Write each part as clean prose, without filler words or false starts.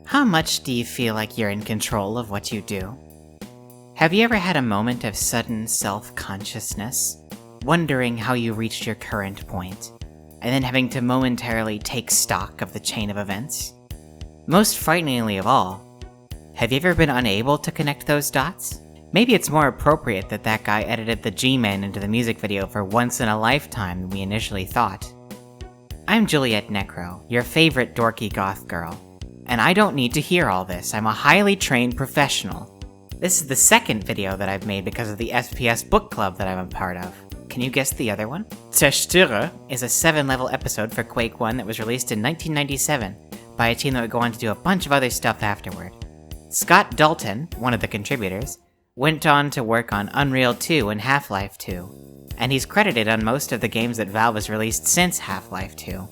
How much do you feel like you're in control of what you do? Have you ever had a moment of sudden self-consciousness, wondering how you reached your current point, and then having to momentarily take stock of the chain of events? Most frighteningly of all, have you ever been unable to connect those dots? Maybe it's more appropriate that that guy edited the G-Men into the music video for Once in a Lifetime than we initially thought. I'm Juliet Necro, your favorite dorky goth girl. And I don't need to hear all this, I'm a highly trained professional. This is the second video that I've made because of the FPS book club that I'm a part of. Can you guess the other one? Zerstörer is a 7-level episode for Quake 1 that was released in 1997 by a team that would go on to do a bunch of other stuff afterward. Scott Dalton, one of the contributors, went on to work on Unreal 2 and Half-Life 2, and he's credited on most of the games that Valve has released since Half-Life 2.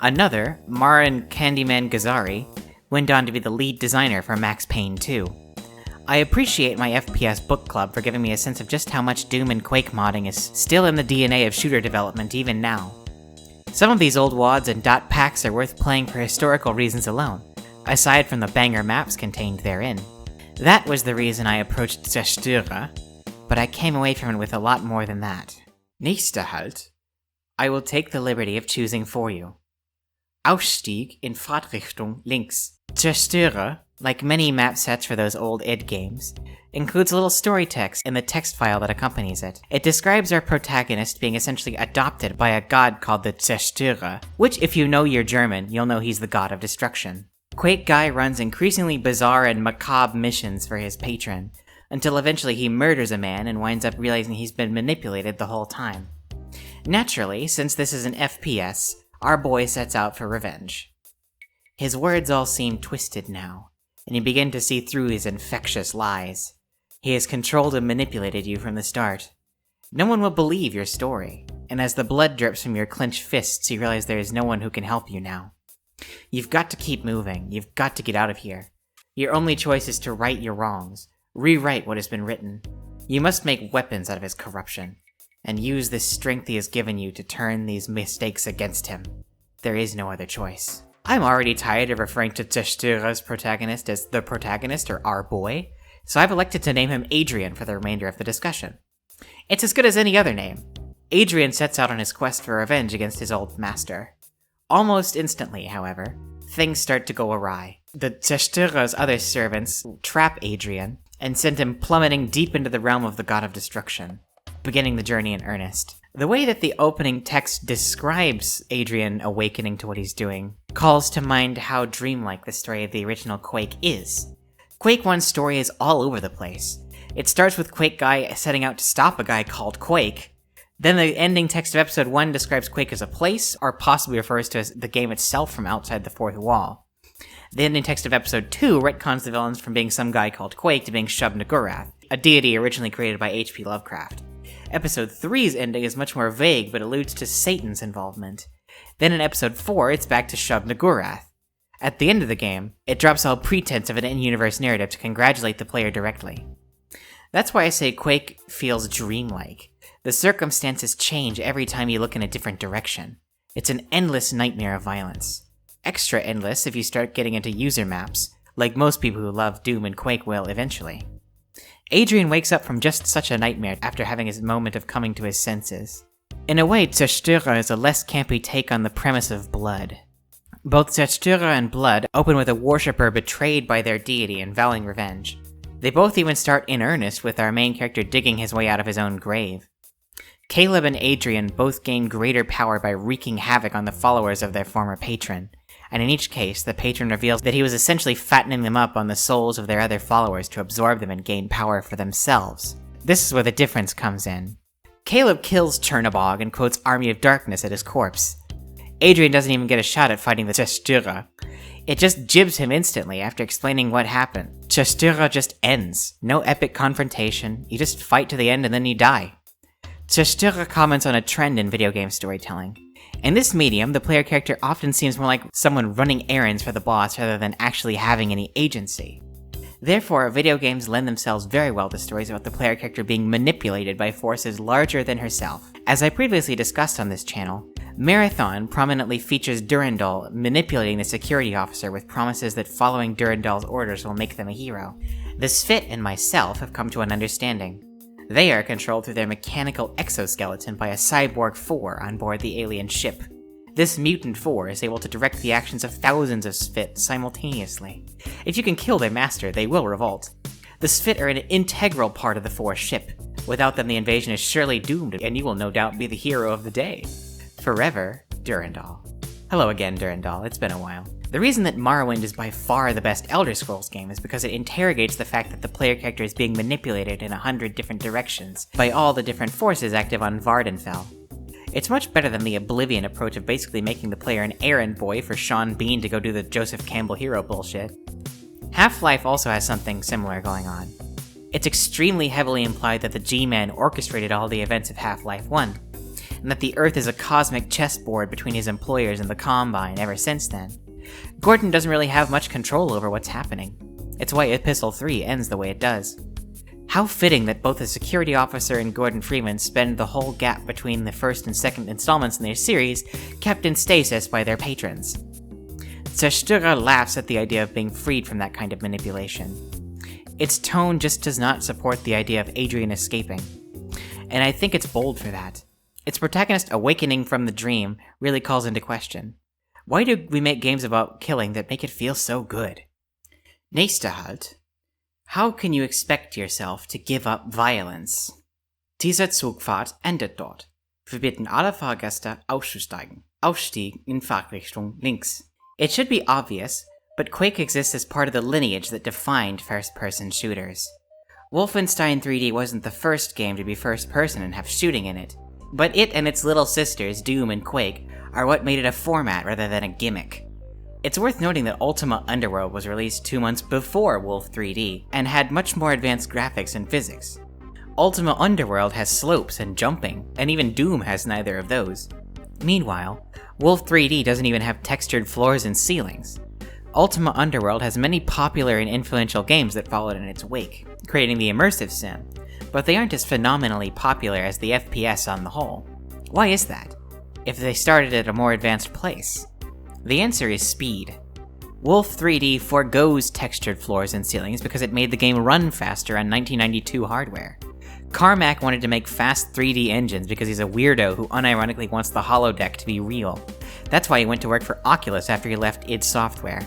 Another, Marin Candyman Gazzari, went on to be the lead designer for Max Payne 2. I appreciate my FPS book club for giving me a sense of just how much Doom and Quake modding is still in the DNA of shooter development even now. Some of these old wads and dot packs are worth playing for historical reasons alone, aside from the banger maps contained therein. That was the reason I approached Zerstörer, but I came away from it with a lot more than that. Nächster Halt. I will take the liberty of choosing for you. Ausstieg in Fahrtrichtung links. Zerstörer, like many map sets for those old id games, includes a little story text in the text file that accompanies it. It describes our protagonist being essentially adopted by a god called the Zerstörer, which if you know your German, you'll know he's the god of destruction. Quake Guy runs increasingly bizarre and macabre missions for his patron, until eventually he murders a man and winds up realizing he's been manipulated the whole time. Naturally, since this is an FPS, our boy sets out for revenge. His words all seem twisted now, and you begin to see through his infectious lies. He has controlled and manipulated you from the start. No one will believe your story, and as the blood drips from your clenched fists, you realize there is no one who can help you now. You've got to keep moving, you've got to get out of here. Your only choice is to right your wrongs, rewrite what has been written. You must make weapons out of his corruption, and use this strength he has given you to turn these mistakes against him. There is no other choice. I'm already tired of referring to Zerstörer's protagonist as the protagonist or our boy, so I've elected to name him Adrian for the remainder of the discussion. It's as good as any other name. Adrian sets out on his quest for revenge against his old master. Almost instantly, however, things start to go awry. The Zerstörer's other servants trap Adrian and send him plummeting deep into the realm of the god of destruction, beginning the journey in earnest. The way that the opening text describes Adrian awakening to what he's doing calls to mind how dreamlike the story of the original Quake is. Quake 1's story is all over the place. It starts with Quake Guy setting out to stop a guy called Quake. Then the ending text of episode 1 describes Quake as a place, or possibly refers to the game itself from outside the fourth wall. The ending text of episode 2 retcons the villains from being some guy called Quake to being Shub-Niggurath, a deity originally created by H.P. Lovecraft. Episode 3's ending is much more vague, but alludes to Satan's involvement. Then in episode 4, it's back to Shub-Niggurath. At the end of the game, it drops all pretense of an in-universe narrative to congratulate the player directly. That's why I say Quake feels dreamlike. The circumstances change every time you look in a different direction. It's an endless nightmare of violence. Extra endless if you start getting into user maps, like most people who love Doom and Quake will eventually. Adrian wakes up from just such a nightmare after having his moment of coming to his senses. In a way, Zerstörer is a less campy take on the premise of blood. Both Zerstörer and Blood open with a worshipper betrayed by their deity and vowing revenge. They both even start in earnest with our main character digging his way out of his own grave. Caleb and Adrian both gain greater power by wreaking havoc on the followers of their former patron, and in each case, the patron reveals that he was essentially fattening them up on the souls of their other followers to absorb them and gain power for themselves. This is where the difference comes in. Caleb kills Chernobog and quotes Army of Darkness at his corpse. Adrian doesn't even get a shot at fighting the Zerstörer. It just jibs him instantly after explaining what happened. Zerstörer just ends. No epic confrontation, you just fight to the end and then you die. Zerstörer comments on a trend in video game storytelling. In this medium, the player character often seems more like someone running errands for the boss rather than actually having any agency. Therefore, video games lend themselves very well to stories about the player character being manipulated by forces larger than herself. As I previously discussed on this channel, Marathon prominently features Durandal manipulating the security officer with promises that following Durandal's orders will make them a hero. The Sphit and myself have come to an understanding. They are controlled through their mechanical exoskeleton by a cyborg 4 on board the alien ship. This mutant 4 is able to direct the actions of thousands of Sphit simultaneously. If you can kill their master, they will revolt. The Sphit are an integral part of the 4 ship. Without them, the invasion is surely doomed, and you will no doubt be the hero of the day. Forever, Durandal. Hello again, Durandal. It's been a while. The reason that Morrowind is by far the best Elder Scrolls game is because it interrogates the fact that the player character is being manipulated in 100 different directions by all the different forces active on Vardenfell. It's much better than the Oblivion approach of basically making the player an errand boy for Sean Bean to go do the Joseph Campbell hero bullshit. Half-Life also has something similar going on. It's extremely heavily implied that the G-Man orchestrated all the events of Half-Life 1, and that the Earth is a cosmic chessboard between his employers and the Combine ever since then. Gordon doesn't really have much control over what's happening. It's why Epistle 3 ends the way it does. How fitting that both the security officer and Gordon Freeman spend the whole gap between the first and second installments in their series kept in stasis by their patrons. Zerstörer laughs at the idea of being freed from that kind of manipulation. Its tone just does not support the idea of Adrian escaping, and I think it's bold for that. Its protagonist awakening from the dream really calls into question. Why do we make games about killing that make it feel so good? Nächster Halt. How can you expect yourself to give up violence? Diese Zugfahrt endet dort. Wir bitten alle Fahrgäste auszusteigen. Ausstieg in Fahrtrichtung links. It should be obvious, but Quake exists as part of the lineage that defined first-person shooters. Wolfenstein 3D wasn't the first game to be first-person and have shooting in it, but it and its little sisters, Doom and Quake, are what made it a format rather than a gimmick. It's worth noting that Ultima Underworld was released 2 months before Wolf 3D, and had much more advanced graphics and physics. Ultima Underworld has slopes and jumping, and even Doom has neither of those. Meanwhile, Wolf 3D doesn't even have textured floors and ceilings. Ultima Underworld has many popular and influential games that followed in its wake, creating the immersive sim, but they aren't as phenomenally popular as the FPS on the whole. Why is that, if they started at a more advanced place? The answer is speed. Wolf 3D forgoes textured floors and ceilings because it made the game run faster on 1992 hardware. Carmack wanted to make fast 3D engines because he's a weirdo who unironically wants the holodeck to be real. That's why he went to work for Oculus after he left id Software.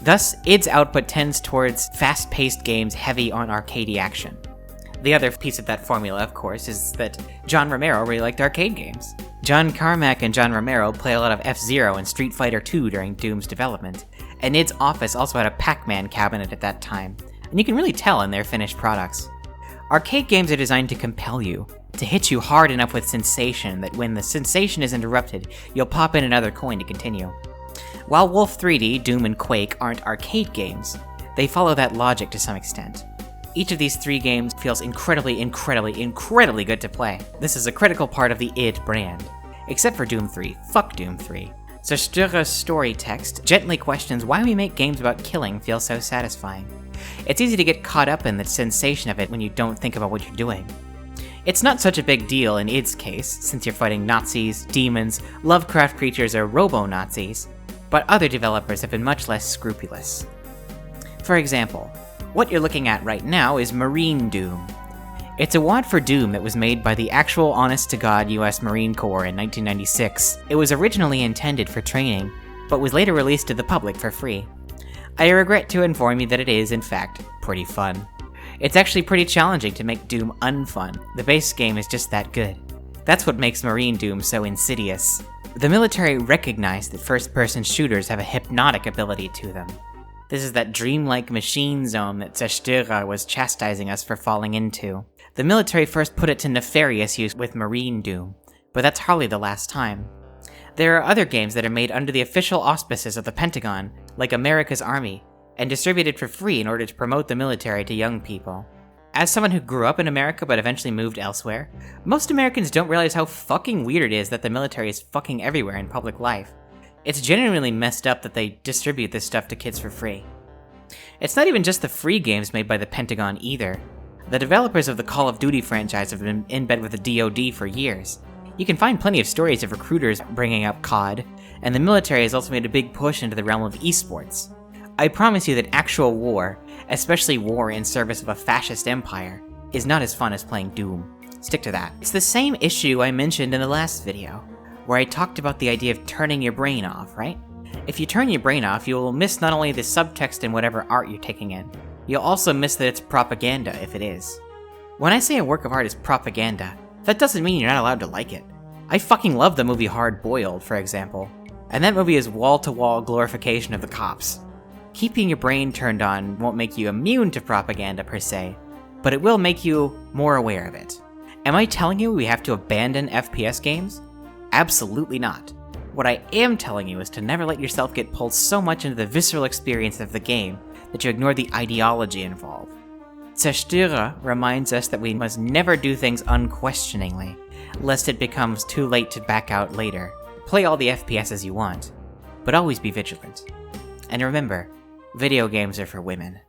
Thus, id's output tends towards fast-paced games heavy on arcadey action. The other piece of that formula, of course, is that John Romero really liked arcade games. John Carmack and John Romero play a lot of F-Zero and Street Fighter II during Doom's development, and id's office also had a Pac-Man cabinet at that time, and you can really tell in their finished products. Arcade games are designed to compel you, to hit you hard enough with sensation that when the sensation is interrupted, you'll pop in another coin to continue. While Wolf 3D, Doom, and Quake aren't arcade games, they follow that logic to some extent. Each of these 3 games feels incredibly good to play. This is a critical part of the id brand. Except for Doom 3. Fuck Doom 3. Zerstörer's story text gently questions why we make games about killing feel so satisfying. It's easy to get caught up in the sensation of it when you don't think about what you're doing. It's not such a big deal in id's case, since you're fighting Nazis, demons, Lovecraft creatures, or robo-Nazis, but other developers have been much less scrupulous. For example, what you're looking at right now is Marine Doom. It's a wad for Doom that was made by the actual honest-to-God US Marine Corps in 1996. It was originally intended for training, but was later released to the public for free. I regret to inform you that it is, in fact, pretty fun. It's actually pretty challenging to make Doom unfun. The base game is just that good. That's what makes Marine Doom so insidious. The military recognized that first-person shooters have a hypnotic ability to them. This is that dreamlike machine zone that Zerstörer was chastising us for falling into. The military first put it to nefarious use with Marine Doom, but that's hardly the last time. There are other games that are made under the official auspices of the Pentagon, like America's Army, and distributed for free in order to promote the military to young people. As someone who grew up in America but eventually moved elsewhere, most Americans don't realize how fucking weird it is that the military is fucking everywhere in public life. It's genuinely messed up that they distribute this stuff to kids for free. It's not even just the free games made by the Pentagon either. The developers of the Call of Duty franchise have been in bed with the DoD for years. You can find plenty of stories of recruiters bringing up COD, and the military has also made a big push into the realm of esports. I promise you that actual war, especially war in service of a fascist empire, is not as fun as playing Doom. Stick to that. It's the same issue I mentioned in the last video, where I talked about the idea of turning your brain off, right? If you turn your brain off, you'll miss not only the subtext in whatever art you're taking in, you'll also miss that it's propaganda if it is. When I say a work of art is propaganda, that doesn't mean you're not allowed to like it. I fucking love the movie Hard Boiled, for example, and that movie is wall-to-wall glorification of the cops. Keeping your brain turned on won't make you immune to propaganda per se, but it will make you more aware of it. Am I telling you we have to abandon FPS games? Absolutely not. What I am telling you is to never let yourself get pulled so much into the visceral experience of the game that you ignore the ideology involved. Zerstörer reminds us that we must never do things unquestioningly, lest it becomes too late to back out later. Play all the FPSs you want, but always be vigilant. And remember, video games are for women.